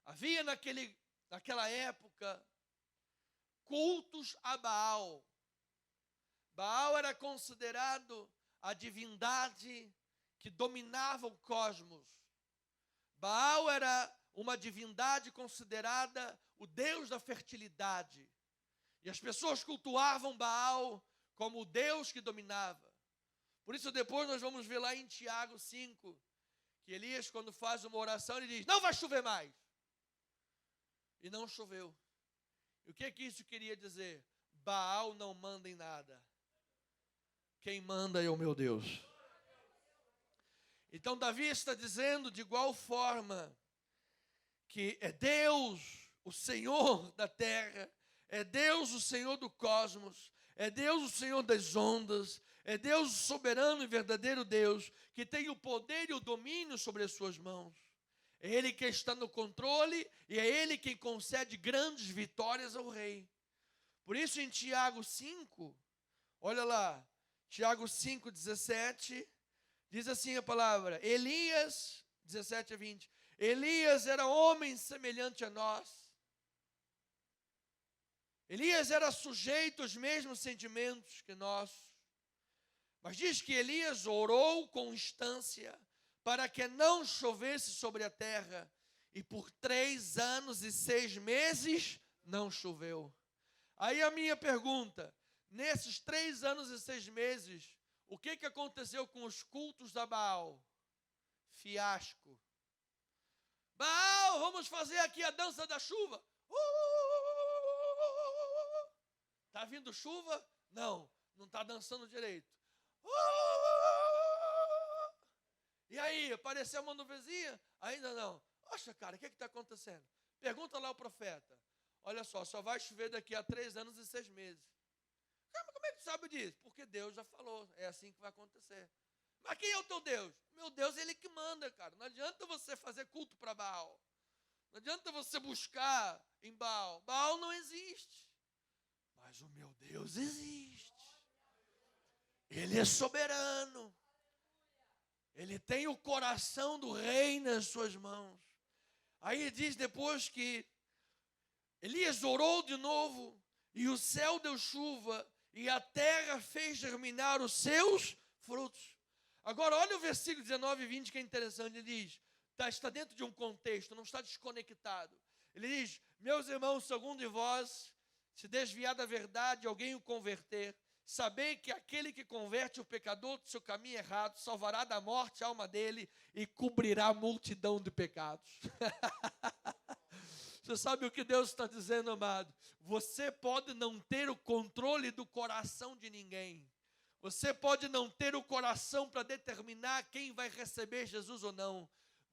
Havia naquela época cultos a Baal. Baal era considerado a divindade que dominava o cosmos. Baal era uma divindade considerada o deus da fertilidade. E as pessoas cultuavam Baal como o Deus que dominava. Por isso depois nós vamos ver lá em Tiago 5, que Elias, quando faz uma oração, ele diz, não vai chover mais. E não choveu. E o que isso queria dizer? Baal não manda em nada. Quem manda é o meu Deus. Então Davi está dizendo de igual forma que é Deus o Senhor da terra, é Deus o Senhor do cosmos, é Deus o Senhor das ondas, é Deus o soberano e verdadeiro Deus, que tem o poder e o domínio sobre as suas mãos. É Ele que está no controle e é Ele quem concede grandes vitórias ao rei. Por isso em Tiago 5, olha lá, Tiago 5, 17, diz assim a palavra, Elias, 17 a 20, Elias era homem semelhante a nós. Elias era sujeito aos mesmos sentimentos que nós. Mas diz que Elias orou com instância para que não chovesse sobre a terra. E por 3 anos e 6 meses não choveu. Aí a minha pergunta, nesses 3 anos e 6 meses, o que aconteceu com os cultos da Baal? Fiasco. Baal, vamos fazer aqui a dança da chuva. Está vindo chuva? Não está dançando direito. E aí, apareceu uma nuvenzinha? Ainda não. Poxa, cara, o que está acontecendo? Pergunta lá ao profeta. Olha só vai chover daqui a 3 anos e 6 meses. Mas como é que tu sabe disso? Porque Deus já falou, é assim que vai acontecer. Mas quem é o teu Deus? Meu Deus, Ele que manda, cara. Não adianta você fazer culto para Baal. Não adianta você buscar em Baal. Baal não existe. Mas o meu Deus existe. Ele é soberano. Ele tem o coração do rei nas suas mãos. Aí diz depois que Elias orou de novo, e o céu deu chuva, e a terra fez germinar os seus frutos. Agora olha o versículo 19 e 20 que é interessante. Ele diz, está dentro de um contexto, não está desconectado. Ele diz, meus irmãos, se algum de vós se desviar da verdade, alguém o converter, sabei que aquele que converte o pecador do seu caminho errado, salvará da morte a alma dele e cobrirá a multidão de pecados. Você sabe o que Deus está dizendo, amado? Você pode não ter o controle do coração de ninguém. Você pode não ter o coração para determinar quem vai receber Jesus ou não.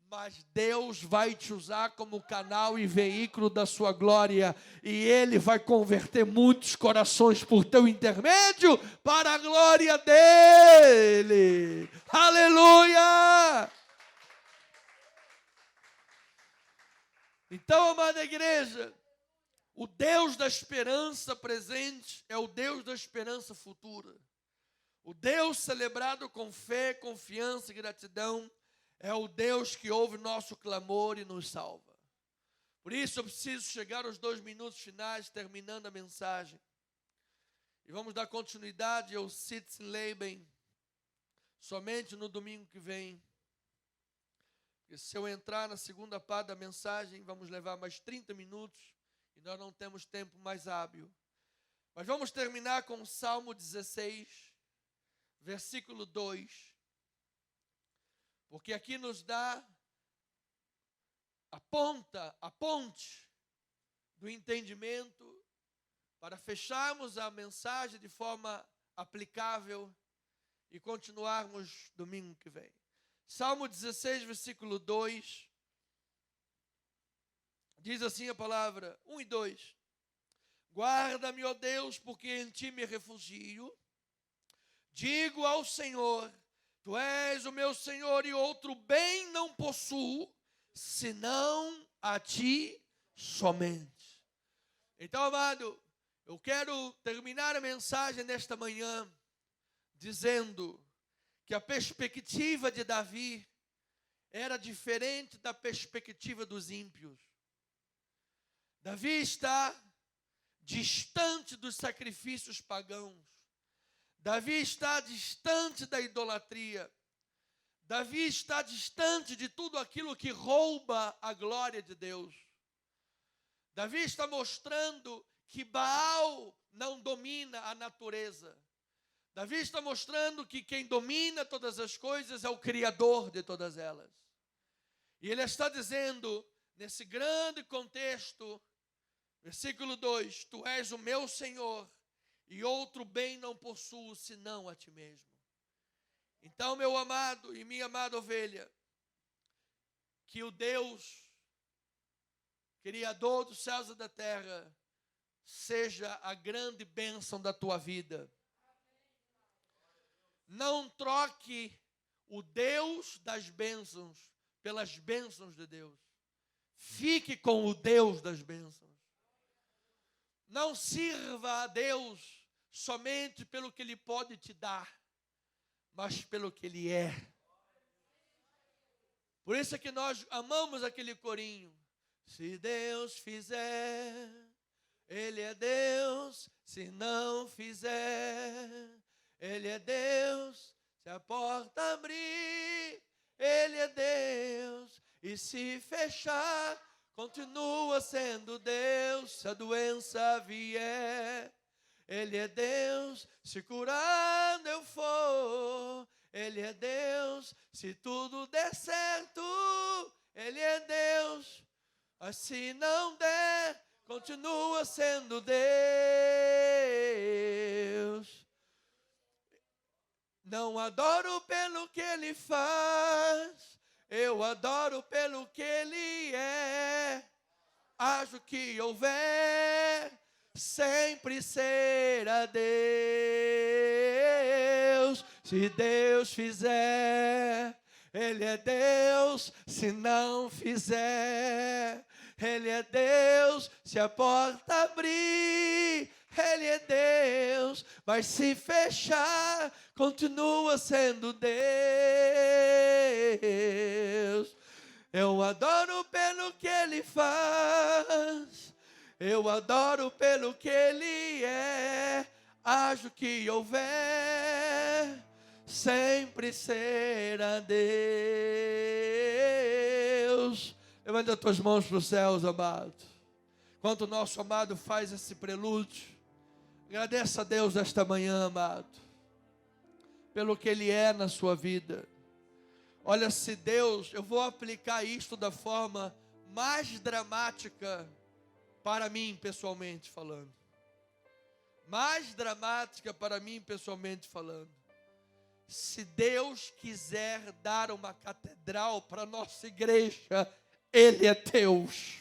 Mas Deus vai te usar como canal e veículo da sua glória. E Ele vai converter muitos corações por teu intermédio para a glória dEle. Aleluia! Então, amada igreja, o Deus da esperança presente é o Deus da esperança futura. O Deus celebrado com fé, confiança e gratidão é o Deus que ouve nosso clamor e nos salva. Por isso eu preciso chegar aos 2 minutos finais, terminando a mensagem. E vamos dar continuidade ao Sitzenleben somente no domingo que vem. Porque se eu entrar na segunda parte da mensagem, vamos levar mais 30 minutos e nós não temos tempo mais hábil. Mas vamos terminar com o Salmo 16, versículo 2. Porque aqui nos dá a ponte do entendimento para fecharmos a mensagem de forma aplicável e continuarmos domingo que vem. Salmo 16, versículo 2, diz assim a palavra, 1 e 2. Guarda-me, ó Deus, porque em ti me refugio. Digo ao Senhor, tu és o meu Senhor e outro bem não possuo, senão a ti somente. Então, amado, Eu quero terminar a mensagem nesta manhã dizendo que a perspectiva de Davi era diferente da perspectiva dos ímpios. Davi está distante dos sacrifícios pagãos. Davi está distante da idolatria. Davi está distante de tudo aquilo que rouba a glória de Deus. Davi está mostrando que Baal não domina a natureza. Davi está mostrando que quem domina todas as coisas é o Criador de todas elas. E ele está dizendo, nesse grande contexto, versículo 2, Tu és o meu Senhor, e outro bem não possuo senão a Ti mesmo. Então, meu amado e minha amada ovelha, que o Deus, Criador dos céus e da terra, seja a grande bênção da tua vida. Não troque o Deus das bênçãos pelas bênçãos de Deus. Fique com o Deus das bênçãos. Não sirva a Deus somente pelo que Ele pode te dar, mas pelo que Ele é. Por isso é que nós amamos aquele corinho. Se Deus fizer, Ele é Deus. Se não fizer, Ele é Deus. Se a porta abrir, Ele é Deus. E se fechar, continua sendo Deus. Se a doença vier, Ele é Deus. Se curado eu for, Ele é Deus. Se tudo der certo, Ele é Deus. Mas se não der, continua sendo Deus. Não adoro pelo que Ele faz, eu adoro pelo que Ele é. Haja o que houver, sempre será Deus. Se Deus fizer, Ele é Deus. Se não fizer, Ele é Deus. Se a porta abrir, Ele é Deus. Mas se fechar, continua sendo Deus. Eu adoro pelo que Ele faz, eu adoro pelo que Ele é. Haja o que houver, sempre será Deus. Levanta as tuas mãos para os céus, amado. Enquanto o nosso amado faz esse prelúdio, agradeça a Deus esta manhã, amado, pelo que Ele é na sua vida. Olha, se Deus, eu vou aplicar isto da forma mais dramática para mim, pessoalmente falando. Mais dramática para mim, pessoalmente falando. Se Deus quiser dar uma catedral para a nossa igreja, Ele é Deus.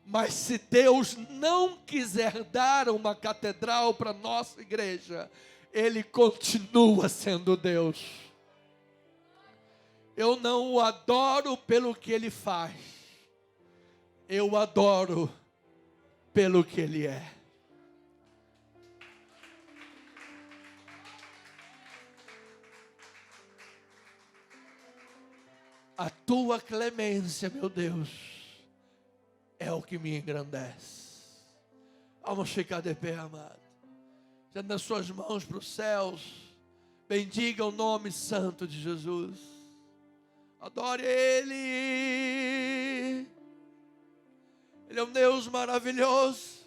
Mas se Deus não quiser dar uma catedral para a nossa igreja, Ele continua sendo Deus. Eu não o adoro pelo que Ele faz, eu o adoro pelo que Ele é. A Tua clemência, meu Deus, é o que me engrandece. Vamos ficar de pé, amado. Estenda as suas mãos para os céus. Bendiga o nome santo de Jesus. Adore Ele. Ele é um Deus maravilhoso.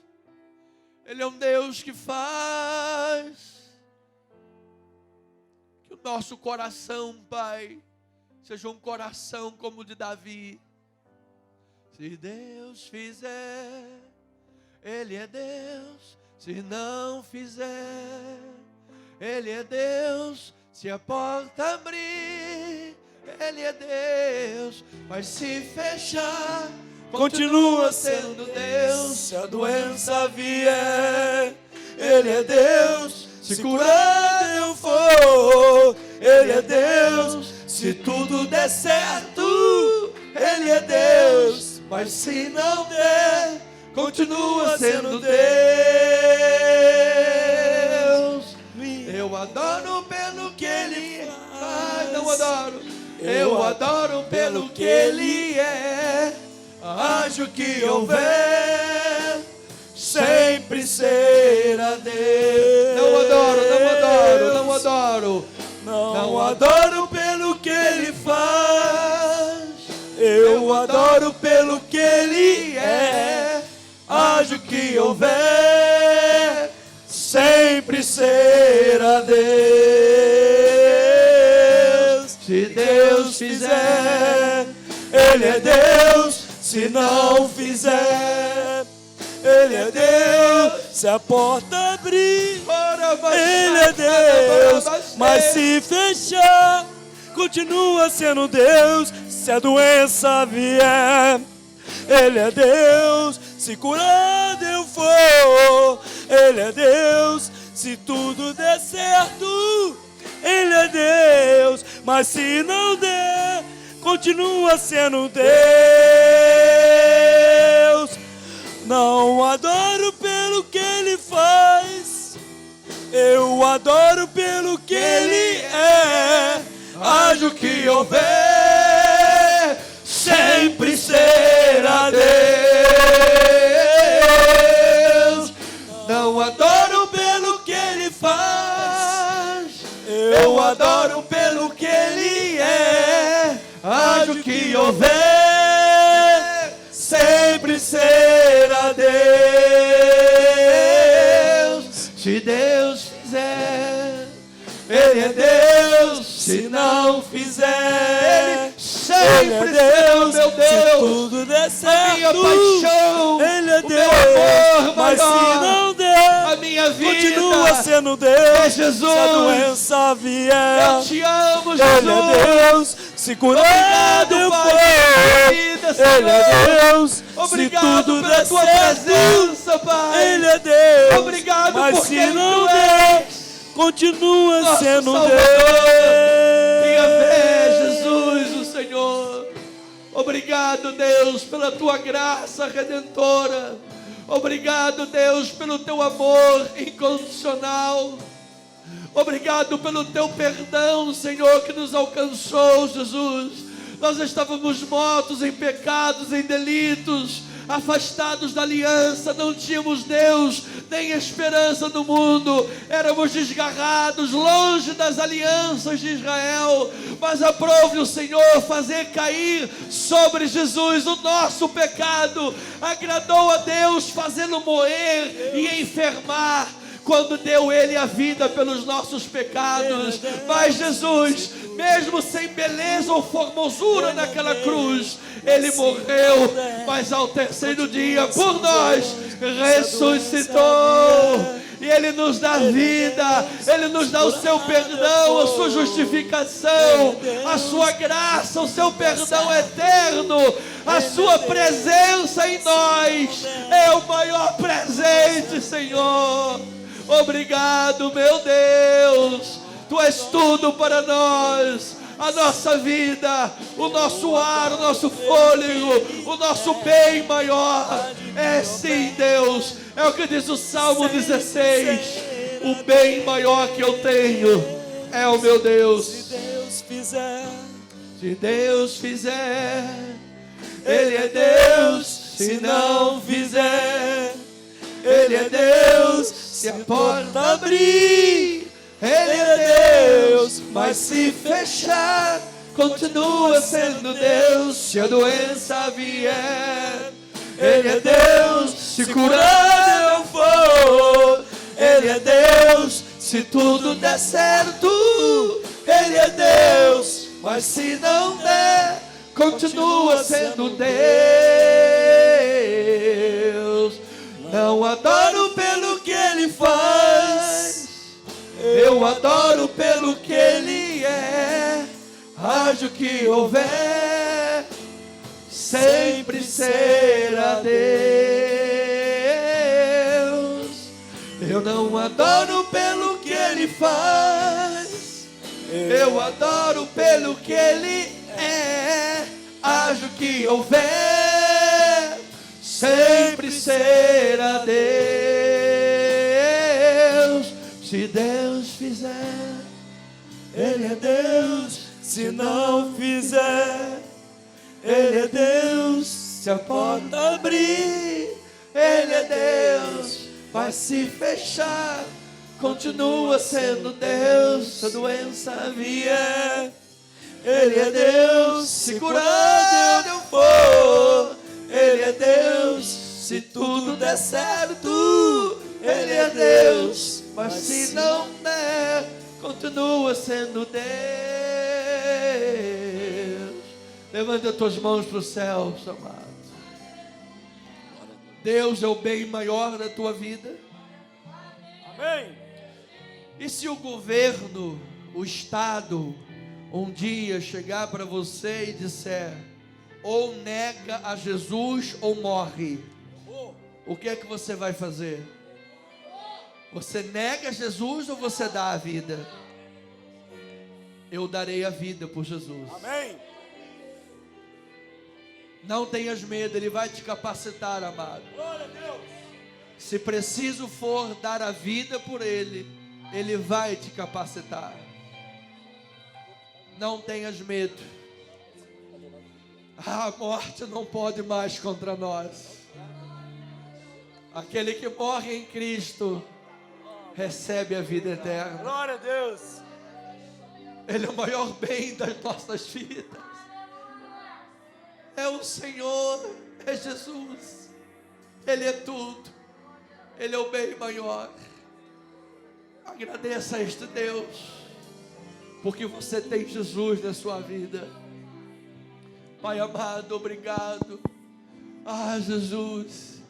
Ele é um Deus que faz que o nosso coração, Pai, seja um coração como o de Davi. Se Deus fizer, Ele é Deus. Se não fizer, Ele é Deus. Se a porta abrir, Ele é Deus. Mas se fechar, continua sendo Deus. Se a doença vier, Ele é Deus. Se curado eu for, Ele é Deus. Se tudo der certo, Ele é Deus. Mas se não der, continua sendo Deus. Eu adoro pelo que Ele faz. Não adoro. Eu adoro pelo que Ele é. Haja o que houver, sempre será Deus. Não adoro, não adoro, não adoro. Não adoro pelo que Ele faz. Eu adoro pelo que Ele é. Haja o que houver, sempre será Deus. Se Deus fizer, Ele é Deus. Se não fizer, Ele é Deus. Se a porta abrir, Ele é Deus. Mas se fechar, continua sendo Deus. Se a doença vier, Ele é Deus. Se curado eu for, Ele é Deus. Se tudo der certo, Ele é Deus. Mas se não der, continua sendo Deus. Não adoro pelo que Ele faz, eu adoro pelo que Ele é. Haja o que houver, sempre será Deus. Não adoro pelo que Ele faz, eu adoro pelo que Ele é. Haja o que houver, sempre será Deus. Se Deus fizer, Ele é Deus. Se não fizer, Ele sempre será Deus. Meu Deus, se tudo der certo, a minha paixão, Ele é Deus. Amor, mas se não der, a minha vida continua sendo Deus. É Jesus. Se a doença vier, eu te amo, Jesus. Ele é Deus. Se curado eu for, Ele é Deus. Obrigado se tudo pela tua presença, Pai. Ele é Deus. Obrigado mas porque se não der, continua nosso sendo Salvador. Deus. Minha fé, Jesus, o Senhor. Obrigado, Deus, pela tua graça redentora. Obrigado, Deus, pelo teu amor incondicional. Obrigado pelo teu perdão, Senhor, que nos alcançou, Jesus. Nós estávamos mortos em pecados, em delitos, afastados da aliança, não tínhamos Deus, nem esperança no mundo, éramos desgarrados, longe das alianças de Israel, mas aprove o Senhor fazer cair sobre Jesus o nosso pecado, agradou a Deus fazê-lo moer e enfermar, quando deu Ele a vida pelos nossos pecados. Mas Jesus, mesmo sem beleza ou formosura naquela cruz, Ele morreu, mas ao terceiro dia por nós ressuscitou. E Ele nos dá vida, Ele nos dá o seu perdão, a sua justificação, a sua graça, o seu perdão eterno, a sua presença em nós é o maior presente, Senhor. Obrigado, meu Deus, Tu és tudo para nós, a nossa vida, o nosso ar, o nosso fôlego, o nosso bem maior, é sim, Deus, é o que diz o Salmo 16, o bem maior que eu tenho é o meu Deus. Se Deus fizer, Ele é Deus, se não fizer, Ele é Deus. Se a porta abrir, Ele é Deus. Mas se fechar, continua sendo Deus. Se a doença vier, Ele é Deus. Se curado eu for, Ele é Deus. Se tudo der certo, Ele é Deus. Mas se não der, continua sendo Deus. Não adoro pelo que Ele faz, eu adoro pelo que Ele é. Haja o que houver, sempre será Deus. Eu não adoro pelo que Ele faz, eu adoro pelo que Ele é. Haja o que houver, sempre será Deus. Se Deus fizer, Ele é Deus. Se não fizer, Ele é Deus. Se a porta abrir, Ele é Deus. Vai se fechar, continua sendo Deus. Se a doença vier, Ele é Deus. se curado eu for, Ele é Deus. Se tudo der certo, Ele é Deus. Mas se não der, continua sendo Deus. Levanta as tuas mãos para o céu, amado. Deus é o bem maior da tua vida. amém. E se o governo, o Estado, um dia chegar para você e disser: ou nega a Jesus ou morre, o que é que você vai fazer? Você nega Jesus ou você dá a vida? Eu darei a vida por Jesus. Amém. Não tenhas medo, Ele vai te capacitar, amado. Glória a Deus. Se preciso for dar a vida por Ele, Ele vai te capacitar. Não tenhas medo. A morte não pode mais contra nós. Aquele que morre em Cristo recebe a vida eterna. Glória a Deus. Ele é o maior bem das nossas vidas. É o Senhor, é Jesus. Ele é tudo. Ele é o bem maior. Agradeça a este Deus, porque você tem Jesus na sua vida. Pai amado, obrigado. Ah, Jesus,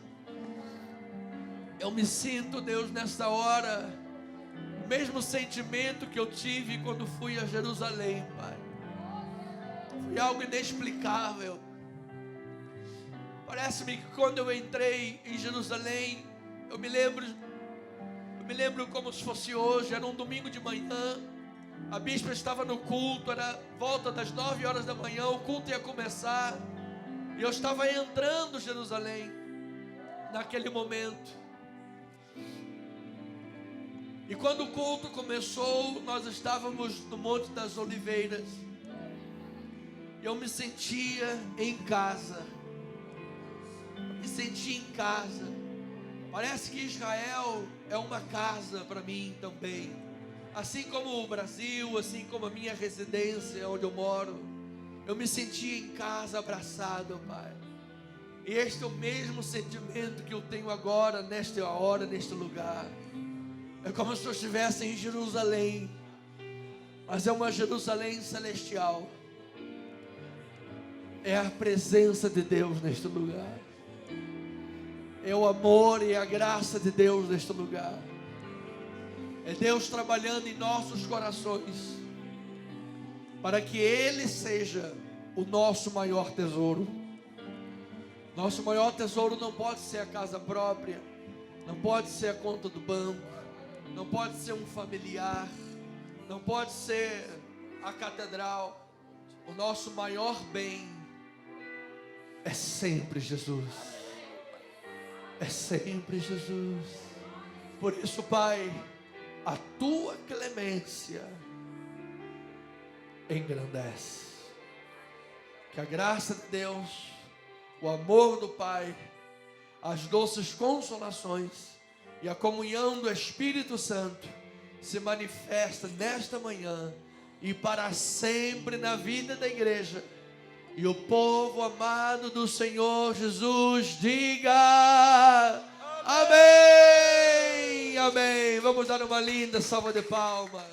eu me sinto, Deus, nesta hora, o mesmo sentimento que eu tive quando fui a Jerusalém, Pai. Foi algo inexplicável. Parece-me que quando eu entrei em Jerusalém, eu me lembro como se fosse hoje, era um domingo de manhã, a bispa estava no culto, era volta das 9 horas da manhã, o culto ia começar, e eu estava entrando em Jerusalém, naquele momento. E quando o culto começou, nós estávamos no Monte das Oliveiras, eu me sentia em casa. Me senti em casa. Parece que Israel é uma casa para mim também. Assim como o Brasil, assim como a minha residência onde eu moro. Eu me senti em casa, abraçado, Pai. E este é o mesmo sentimento que eu tenho agora, nesta hora, neste lugar. É como se eu estivesse em Jerusalém. Mas é uma Jerusalém celestial. É a presença de Deus neste lugar. É o amor e a graça de Deus neste lugar. É Deus trabalhando em nossos corações, para que Ele seja o nosso maior tesouro. Nosso maior tesouro não pode ser a casa própria, não pode ser a conta do banco, não pode ser um familiar, não pode ser a catedral. O nosso maior bem é sempre Jesus. É sempre Jesus. Por isso, Pai, a tua clemência engrandece. Que a graça de Deus, o amor do Pai, as doces consolações e a comunhão do Espírito Santo se manifesta nesta manhã e para sempre na vida da igreja. E o povo amado do Senhor Jesus diga amém, amém. Vamos dar uma linda salva de palmas.